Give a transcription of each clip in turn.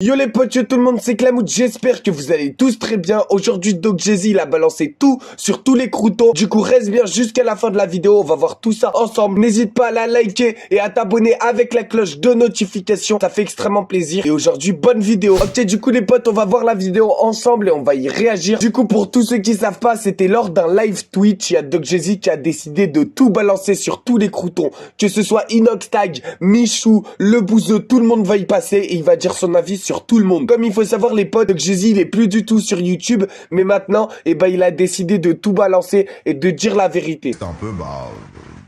Yo les potes, yo tout le monde, c'est Clamout, j'espère que vous allez tous très bien. Aujourd'hui, Doc Jay-Z, il a balancé tout sur tous les croutons. Du coup, reste bien jusqu'à la fin de la vidéo, on va voir tout ça ensemble. N'hésite pas à la liker et à t'abonner avec la cloche de notification, ça fait extrêmement plaisir. Et aujourd'hui, bonne vidéo. Ok, du coup les potes, on va voir la vidéo ensemble et on va y réagir. Du coup, pour tous ceux qui savent pas, c'était lors d'un live Twitch, il y a Doc Jay-Z qui a décidé de tout balancer sur tous les croutons. Que ce soit Inoxtag, Michou, le Bouzeux, tout le monde va y passer et il va dire son avis sur tout le monde. Comme il faut savoir les potes, Doc Jay-Z il est plus du tout sur YouTube, mais maintenant, il a décidé de tout balancer et de dire la vérité. C'est un peu,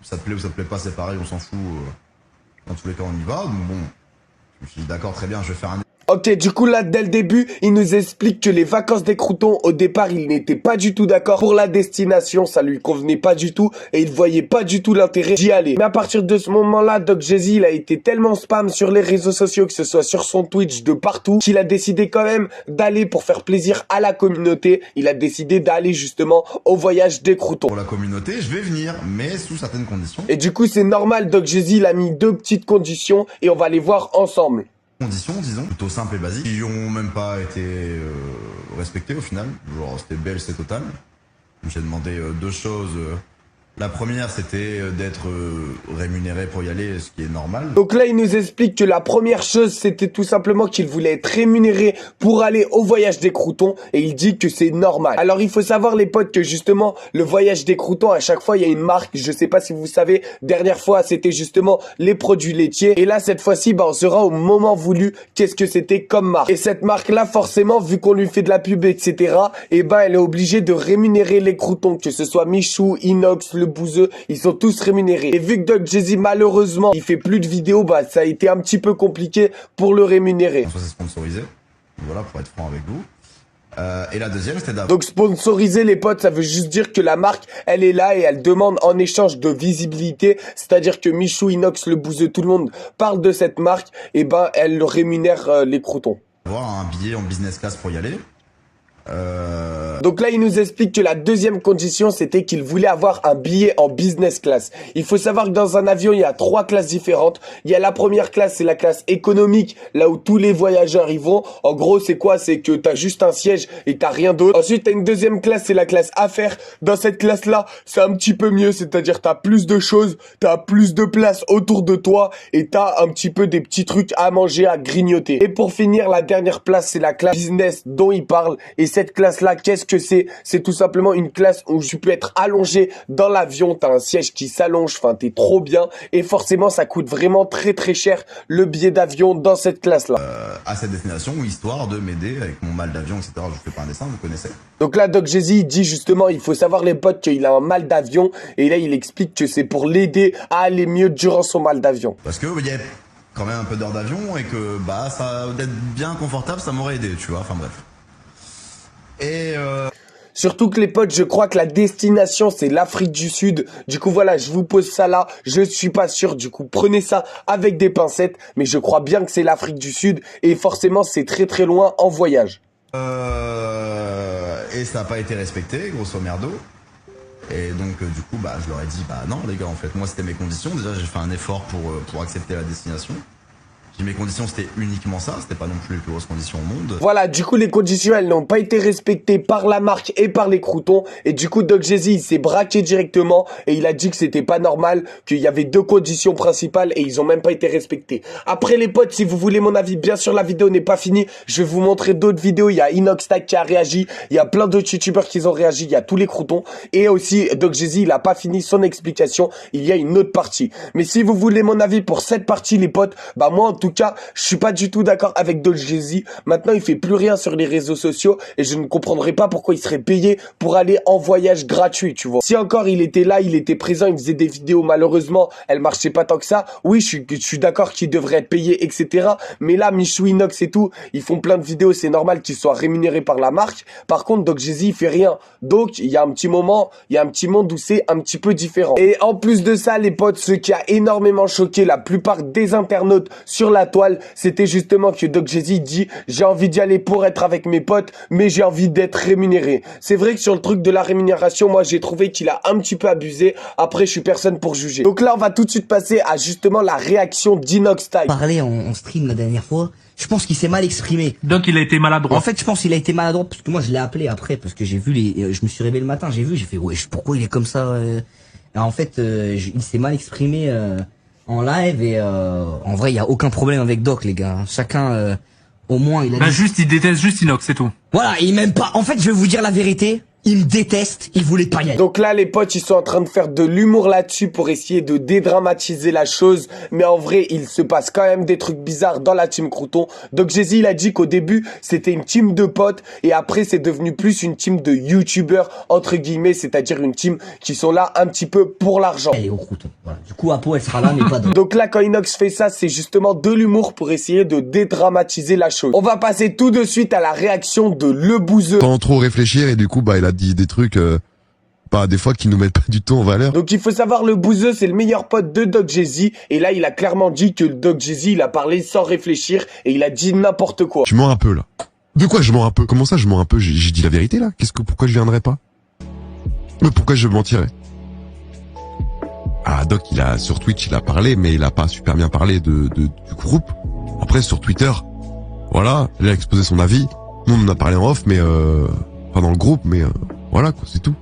ça te plaît ou ça te plaît pas, c'est pareil, on s'en fout. Dans tous les cas, on y va. Donc bon, je me suis dit, d'accord, très bien, je vais faire un... Ok, du coup là, dès le début, il nous explique que les vacances des croutons, au départ, il n'était pas du tout d'accord pour la destination, ça lui convenait pas du tout, et il voyait pas du tout l'intérêt d'y aller. Mais à partir de ce moment-là, Doc Jay-Z, il a été tellement spam sur les réseaux sociaux, que ce soit sur son Twitch, de partout, qu'il a décidé quand même d'aller pour faire plaisir à la communauté. Il a décidé d'aller justement au voyage des croutons. Pour la communauté, je vais venir, mais sous certaines conditions. Et du coup, c'est normal, Doc Jay-Z, il a mis deux petites conditions, et on va les voir ensemble. Conditions, disons, plutôt simples et basiques, qui ont même pas été respectées au final. Genre, c'était belle, c'est total. J'ai demandé deux choses. La première, c'était d'être rémunéré pour y aller, ce qui est normal. Donc là, il nous explique que la première chose, c'était tout simplement qu'il voulait être rémunéré pour aller au voyage des croutons. Et il dit que c'est normal. Alors, il faut savoir, les potes, que justement, le voyage des croutons, à chaque fois, il y a une marque. Je sais pas si vous savez, dernière fois, c'était justement les produits laitiers. Et là, cette fois-ci, on sera au moment voulu. Qu'est-ce que c'était comme marque? Et cette marque-là, forcément, vu qu'on lui fait de la pub, etc., elle est obligée de rémunérer les croutons, que ce soit Michou, Inox, le Bouzeux, ils sont tous rémunérés. Et vu que Doc Jay-Z, malheureusement, il fait plus de vidéos, ça a été un petit peu compliqué pour le rémunérer. Ça, c'est sponsorisé. Voilà, pour être franc avec vous. Et la deuxième, c'était d'avoir... Donc sponsoriser, les potes, ça veut juste dire que la marque, elle est là et elle demande en échange de visibilité. C'est-à-dire que Michou, Inox, le Bouzeux, tout le monde parle de cette marque. Et elle rémunère les croutons. Avoir un billet en business class pour y aller. Donc là, il nous explique que la deuxième condition, c'était qu'il voulait avoir un billet en business class. Il faut savoir que dans un avion, il y a trois classes différentes. Il y a la première classe, c'est la classe économique, là où tous les voyageurs y vont. En gros, c'est quoi? C'est que t'as juste un siège et t'as rien d'autre. Ensuite, t'as une deuxième classe, c'est la classe affaires. Dans cette classe-là, c'est un petit peu mieux, c'est-à-dire t'as plus de choses, t'as plus de place autour de toi et t'as un petit peu des petits trucs à manger, à grignoter. Et pour finir, la dernière place, c'est la classe business dont il parle. Et cette classe-là, qu'est-ce que c'est? C'est tout simplement une classe où tu peux être allongé dans l'avion, t'as un siège qui s'allonge, enfin t'es trop bien, et forcément ça coûte vraiment très très cher le billet d'avion dans cette classe-là. À cette destination, histoire de m'aider avec mon mal d'avion, etc. Je vous fais pas un dessin, vous connaissez. Donc là, Doc Jay-Z, il dit justement, il faut savoir les potes qu'il a un mal d'avion, et là il explique que c'est pour l'aider à aller mieux durant son mal d'avion. Parce que il y a quand même un peu d'heures d'avion et que ça d'être bien confortable, ça m'aurait aidé, tu vois. Enfin bref. Et Surtout que les potes, je crois que la destination, c'est l'Afrique du Sud. Du coup, voilà, je vous pose ça là. Je suis pas sûr. Du coup, prenez ça avec des pincettes. Mais je crois bien que c'est l'Afrique du Sud. Et forcément, c'est très très loin en voyage. et ça n'a pas été respecté, grosso merdo. Et donc, du coup, je leur ai dit, non, les gars, en fait, moi, c'était mes conditions. Déjà, j'ai fait un effort pour accepter la destination. Mes conditions, c'était uniquement ça, c'était pas non plus les plus grosses conditions au monde. Voilà, du coup, les conditions, elles n'ont pas été respectées par la marque et par les croutons. Et du coup, Doc Jay-Z, il s'est braqué directement et il a dit que c'était pas normal, qu'il y avait deux conditions principales et ils ont même pas été respectées. Après, les potes, si vous voulez mon avis, bien sûr, la vidéo n'est pas finie. Je vais vous montrer d'autres vidéos. Il y a Inoxtag qui a réagi, il y a plein d'autres youtubeurs qui ont réagi, il y a tous les croutons. Et aussi, Doc Jay-Z, il a pas fini son explication. Il y a une autre partie. Mais si vous voulez mon avis pour cette partie, les potes, moi, en tout cas, je suis pas du tout d'accord avec Doc Jay-Z. Maintenant, il fait plus rien sur les réseaux sociaux et je ne comprendrais pas pourquoi il serait payé pour aller en voyage gratuit, tu vois. Si encore il était là, il était présent, il faisait des vidéos, malheureusement, elles marchaient pas tant que ça. Oui, je suis d'accord qu'il devrait être payé, etc. Mais là, Michou, Inox et tout, ils font plein de vidéos, c'est normal qu'ils soient rémunérés par la marque. Par contre, Doc Jay-Z, il fait rien. Donc, il y a un petit moment, il y a un petit monde où c'est un petit peu différent. Et en plus de ça, les potes, ce qui a énormément choqué la plupart des internautes sur la toile, c'était justement que Doc Jay-Z dit j'ai envie d'y aller pour être avec mes potes, mais j'ai envie d'être rémunéré. C'est vrai que sur le truc de la rémunération, moi j'ai trouvé qu'il a un petit peu abusé. Après, je suis personne pour juger. Donc là, on va tout de suite passer à justement la réaction d'Inoxtag. Parler en stream la dernière fois, Je pense qu'il s'est mal exprimé. Donc il a été maladroit. En fait, je pense qu'il a été maladroit parce que moi je l'ai appelé après parce que j'ai vu je me suis réveillé le matin, j'ai fait ouais, pourquoi il est comme ça Et en fait, il s'est mal exprimé en live et en vrai, il y a aucun problème avec Doc les gars. Chacun au moins il a il déteste juste Inox, c'est tout. Voilà, il m'aime pas. En fait, je vais vous dire la vérité. Il me déteste, il voulait pas y aller. Donc là, les potes, ils sont en train de faire de l'humour là-dessus pour essayer de dédramatiser la chose. Mais en vrai, il se passe quand même des trucs bizarres dans la team Crouton. Donc Jay-Z, il a dit qu'au début, c'était une team de potes. Et après, c'est devenu plus une team de youtubeurs, entre guillemets. C'est-à-dire une team qui sont là un petit peu pour l'argent. Elle est au Crouton. Voilà. Du coup, Apo, elle sera là, mais pas d'autre. Donc là, quand Inox fait ça, c'est justement de l'humour pour essayer de dédramatiser la chose. On va passer tout de suite à la réaction de Le Bouzeux. Sans trop réfléchir et du coup, il a dit des trucs, des fois qui nous mettent pas du tout en valeur. Donc il faut savoir, Le Bouzeux, c'est le meilleur pote de Doc Jay-Z. Et là, il a clairement dit que Doc Jay-Z, il a parlé sans réfléchir et il a dit n'importe quoi. Je mens un peu là. De quoi je mens un peu? Comment ça je mens un peu? J'ai dit la vérité là. Pourquoi je viendrais pas? Mais pourquoi je mentirais? Ah, Doc, sur Twitch, il a parlé, mais il a pas super bien parlé du groupe. Après, sur Twitter, voilà, il a exposé son avis. Nous, on en a parlé en off, mais pas dans le groupe, mais voilà, quoi, c'est tout.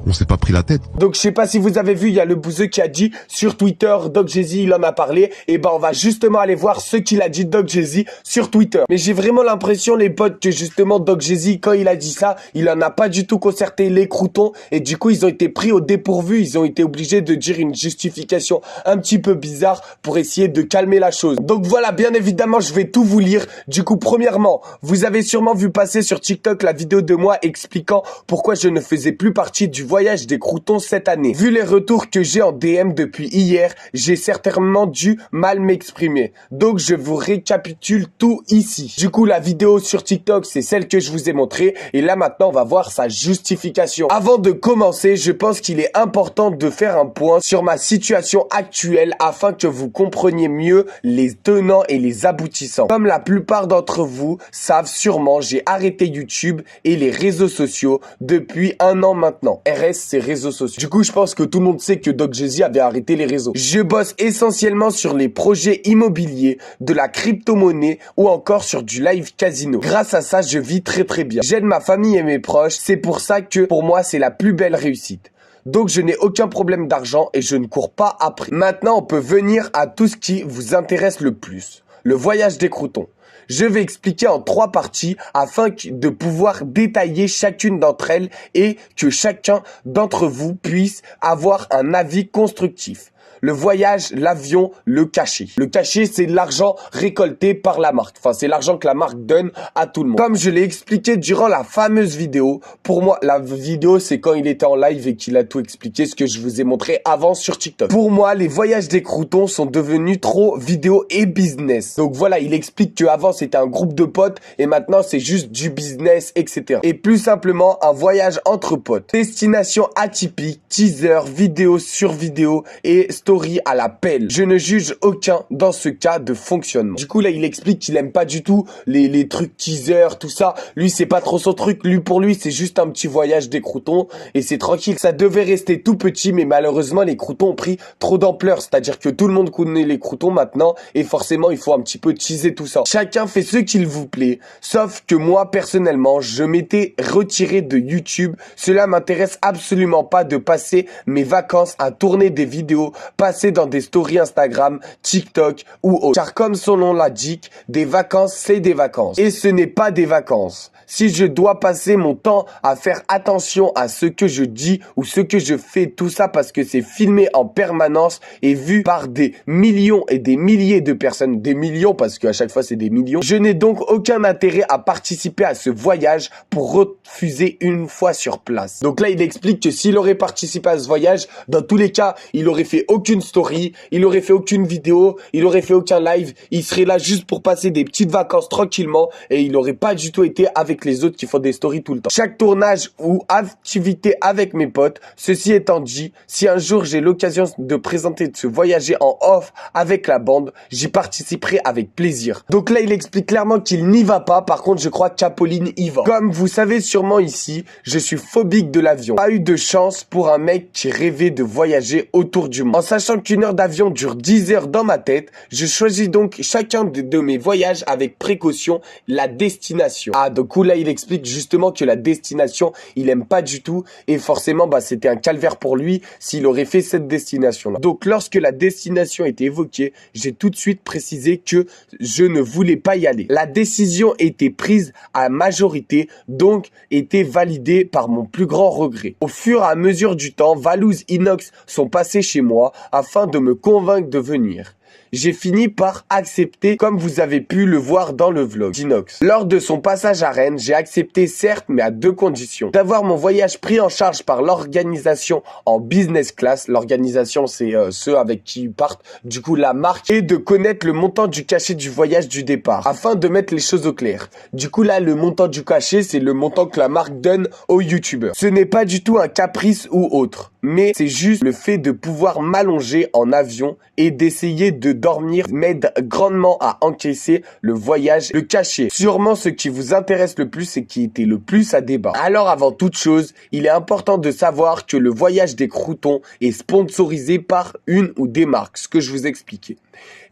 On s'est pas pris la tête. Donc je sais pas si vous avez vu, il y a Le Bouzeux qui a dit sur Twitter, Doc Jay-Z, il en a parlé. Et ben on va justement aller voir ce qu'il a dit Doc Jay-Z sur Twitter. Mais j'ai vraiment l'impression, les potes, que justement Doc Jay-Z, quand il a dit ça, il en a pas du tout concerté les croutons. Et du coup, ils ont été pris au dépourvu. Ils ont été obligés de dire une justification un petit peu bizarre pour essayer de calmer la chose. Donc voilà, bien évidemment, je vais tout vous lire. Du coup, premièrement, vous avez sûrement vu passer sur TikTok la vidéo de moi expliquant pourquoi je ne faisais plus partie du voyage des croutons cette année. Vu les retours que j'ai en DM depuis hier, j'ai certainement dû mal m'exprimer. Donc je vous récapitule tout ici. Du coup, la vidéo sur TikTok, c'est celle que je vous ai montrée. Et là maintenant, on va voir sa justification. Avant de commencer, je pense qu'il est important de faire un point sur ma situation actuelle afin que vous compreniez mieux les tenants et les aboutissants. Comme la plupart d'entre vous savent sûrement, j'ai arrêté YouTube et les réseaux sociaux depuis 1 an maintenant. Ses réseaux sociaux. Du coup, je pense que tout le monde sait que Doc Jay-Z avait arrêté les réseaux. Je bosse essentiellement sur les projets immobiliers, de la crypto-monnaie ou encore sur du live casino. Grâce à ça, je vis très très bien. J'aide ma famille et mes proches. C'est pour ça que pour moi, c'est la plus belle réussite. Donc je n'ai aucun problème d'argent et je ne cours pas après. Maintenant, on peut venir à tout ce qui vous intéresse le plus. Le voyage des croutons. Je vais expliquer en 3 parties afin de pouvoir détailler chacune d'entre elles et que chacun d'entre vous puisse avoir un avis constructif. Le voyage, l'avion, le cachet. Le cachet, c'est l'argent récolté par la marque. Enfin, c'est l'argent que la marque donne à tout le monde. Comme je l'ai expliqué durant la fameuse vidéo, pour moi, la vidéo, c'est quand il était en live et qu'il a tout expliqué, ce que je vous ai montré avant sur TikTok. Pour moi, les voyages des croutons sont devenus trop vidéo et business. Donc voilà, il explique qu'avant, c'était un groupe de potes et maintenant, c'est juste du business, etc. Et plus simplement, un voyage entre potes. Destination atypique, teaser, vidéo sur vidéo et story à la pelle. Je ne juge aucun dans ce cas de fonctionnement. Du coup, là, il explique qu'il aime pas du tout les trucs teaser, tout ça. Lui, c'est pas trop son truc. Lui, pour lui, c'est juste un petit voyage des croutons et c'est tranquille. Ça devait rester tout petit, mais malheureusement, les croutons ont pris trop d'ampleur. C'est-à-dire que tout le monde connaît les croutons maintenant et forcément, il faut un petit peu teaser tout ça. Chacun fait ce qu'il vous plaît. Sauf que moi, personnellement, je m'étais retiré de YouTube. Cela m'intéresse absolument pas de passer mes vacances à tourner des vidéos, passer dans des stories Instagram, TikTok ou autre. Car comme son nom l'indique, des vacances, c'est des vacances. Et ce n'est pas des vacances. Si je dois passer mon temps à faire attention à ce que je dis ou ce que je fais, tout ça parce que c'est filmé en permanence et vu par des millions et des milliers de personnes, des millions parce qu'à chaque fois c'est des millions, je n'ai donc aucun intérêt à participer à ce voyage pour refuser une fois sur place. Donc là, il explique que s'il aurait participé à ce voyage, dans tous les cas, il aurait fait aucune story, il aurait fait aucune vidéo, il aurait fait aucun live, il serait là juste pour passer des petites vacances tranquillement et il n'aurait pas du tout été avec les autres qui font des stories tout le temps. Chaque tournage ou activité avec mes potes, ceci étant dit, si un jour j'ai l'occasion de présenter, de se voyager en off avec la bande, j'y participerai avec plaisir. Donc là, il explique clairement qu'il n'y va pas, par contre, je crois qu'Apolline y va. Comme vous savez sûrement ici, je suis phobique de l'avion. Pas eu de chance pour un mec qui rêvait de voyager autour du monde. En Sachant qu'une heure d'avion dure 10 heures dans ma tête, je choisis donc chacun de mes voyages avec précaution la destination. Ah, donc là, il explique justement que la destination, il aime pas du tout et forcément, bah, c'était un calvaire pour lui s'il aurait fait cette destination-là. Donc, lorsque la destination était évoquée, j'ai tout de suite précisé que je ne voulais pas y aller. La décision était prise à majorité, donc était validée par mon plus grand regret. Au fur et à mesure du temps, Valouz, Inox sont passés chez moi afin de me convaincre de venir. J'ai fini par accepter comme vous avez pu le voir dans le vlog d'Inox. Lors de son passage à Rennes, j'ai accepté certes mais à deux conditions. D'avoir mon voyage pris en charge par l'organisation en business class. L'organisation c'est ceux avec qui ils partent, du coup la marque. Et de connaître le montant du cachet du voyage du départ. Afin de mettre les choses au clair. Du coup là le montant du cachet c'est le montant que la marque donne aux youtubeurs. Ce n'est pas du tout un caprice ou autre. Mais c'est juste le fait de pouvoir m'allonger en avion et d'essayer de dormir m'aide grandement à encaisser le voyage, le cachet. Sûrement ce qui vous intéresse le plus et qui était le plus à débat. Alors avant toute chose, il est important de savoir que le voyage des croutons est sponsorisé par une ou des marques, ce que je vous expliquais.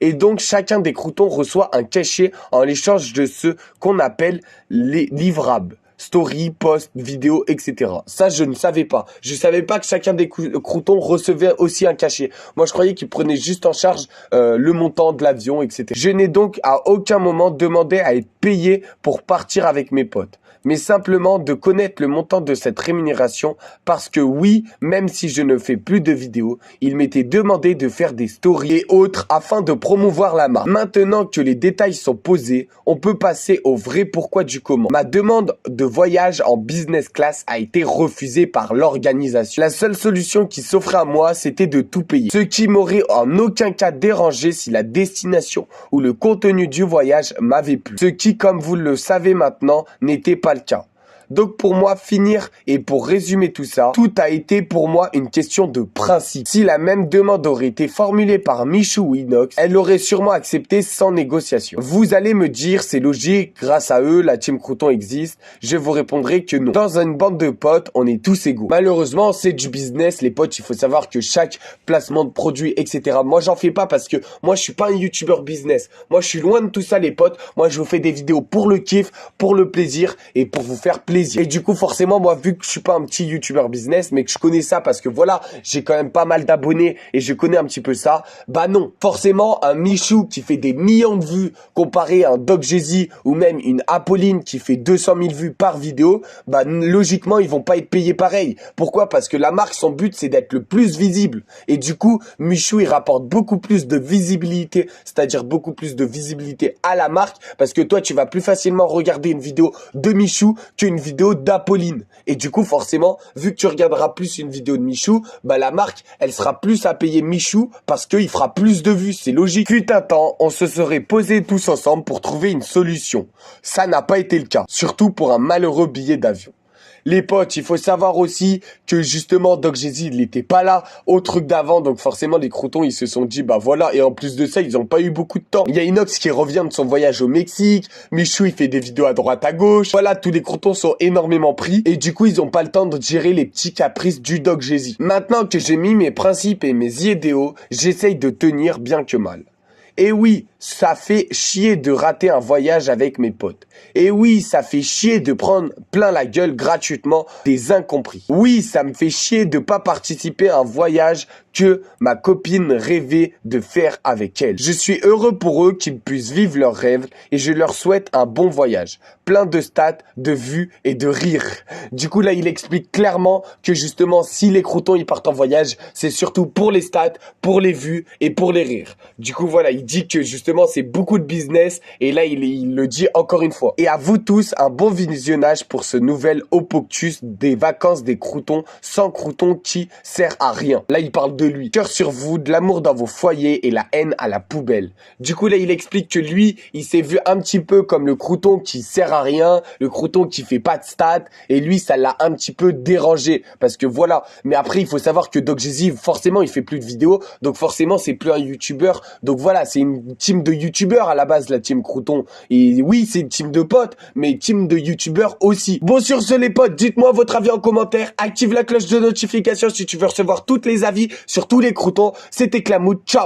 Et donc chacun des croutons reçoit un cachet en échange de ce qu'on appelle les livrables. Story, post, vidéo, etc. Ça, je ne savais pas. Je savais pas que chacun des croutons recevait aussi un cachet. Moi, je croyais qu'ils prenaient juste en charge le montant de l'avion, etc. Je n'ai donc à aucun moment demandé à être payé pour partir avec mes potes, mais simplement de connaître le montant de cette rémunération parce que oui, même si je ne fais plus de vidéos, il m'était demandé de faire des stories et autres afin de promouvoir la marque. Maintenant que les détails sont posés, on peut passer au vrai pourquoi du comment. Ma demande de voyage en business class a été refusée par l'organisation. La seule solution qui s'offrait à moi, c'était de tout payer. Ce qui m'aurait en aucun cas dérangé si la destination ou le contenu du voyage m'avait plu. Ce qui, comme vous le savez maintenant, n'était pas le cas. Donc pour moi, finir et pour résumer tout ça, tout a été pour moi une question de principe. Si la même demande aurait été formulée par Michou ou Inox, elle aurait sûrement accepté sans négociation. Vous allez me dire, c'est logique, grâce à eux, la team Crouton existe. Je vous répondrai que non. Dans une bande de potes, on est tous égaux. Malheureusement, c'est du business, les potes, il faut savoir que chaque placement de produit, etc. Moi, j'en fais pas parce que moi, je suis pas un youtubeur business. Moi, je suis loin de tout ça, les potes. Moi, je vous fais des vidéos pour le kiff, pour le plaisir et pour vous faire plaisir. Et du coup, forcément, moi, vu que je suis pas un petit youtubeur business, mais que je connais ça parce que voilà, j'ai quand même pas mal d'abonnés et je connais un petit peu ça, bah non. Forcément, un Michou qui fait des millions de vues comparé à un Doc Jay-Z ou même une Apolline qui fait 200 000 vues par vidéo, bah logiquement, ils vont pas être payés pareil. Pourquoi? Parce que la marque, son but, c'est d'être le plus visible. Et du coup, Michou, il rapporte beaucoup plus de visibilité, c'est-à-dire beaucoup plus de visibilité à la marque parce que toi, tu vas plus facilement regarder une vidéo de Michou qu'une vidéo d'Apolline. Et du coup, forcément, vu que tu regarderas plus une vidéo de Michou, bah la marque, elle sera plus à payer Michou parce qu'il fera plus de vues. C'est logique. Fut un temps, on se serait posé tous ensemble pour trouver une solution. Ça n'a pas été le cas. Surtout pour un malheureux billet d'avion. Les potes, il faut savoir aussi que justement Doc Jay-Z, il n'était pas là au truc d'avant, donc forcément les croutons ils se sont dit bah voilà, et en plus de ça ils n'ont pas eu beaucoup de temps. Il y a Inox qui revient de son voyage au Mexique, Michou il fait des vidéos à droite à gauche, voilà, tous les croutons sont énormément pris et du coup ils n'ont pas le temps de gérer les petits caprices du Doc Jay-Z. Maintenant que j'ai mis mes principes et mes idéaux, j'essaye de tenir bien que mal. Et oui, ça fait chier de rater un voyage avec mes potes. Et oui, ça fait chier de prendre plein la gueule gratuitement des incompris. Oui, ça me fait chier de pas participer à un voyage que ma copine rêvait de faire avec elle. Je suis heureux pour eux qu'ils puissent vivre leurs rêves et je leur souhaite un bon voyage. Plein de stats, de vues et de rires. Du coup, là, il explique clairement que justement, si les croutons ils partent en voyage, c'est surtout pour les stats, pour les vues et pour les rires. Du coup, voilà, il dit que justement, c'est beaucoup de business et là, il le dit encore une fois. Et à vous tous, un bon visionnage pour ce nouvel Opoctus des vacances des croutons sans croutons qui sert à rien. Là, il parle de lui. Cœur sur vous, de l'amour dans vos foyers et la haine à la poubelle. Du coup, là, il explique que lui, il s'est vu un petit peu comme le crouton qui sert à rien, le crouton qui fait pas de stats, et lui, ça l'a un petit peu dérangé, parce que voilà. Mais après, il faut savoir que Doc Jay-Z, forcément, il fait plus de vidéos, donc forcément, c'est plus un youtubeur, donc voilà, c'est une team team de youtubeurs à la base, la team Crouton. Et oui, c'est une team de potes, mais team de youtubeurs aussi. Bon, sur ce, les potes, dites-moi votre avis en commentaire. Active la cloche de notification si tu veux recevoir toutes les avis sur tous les croutons. C'était Clamoud. Ciao.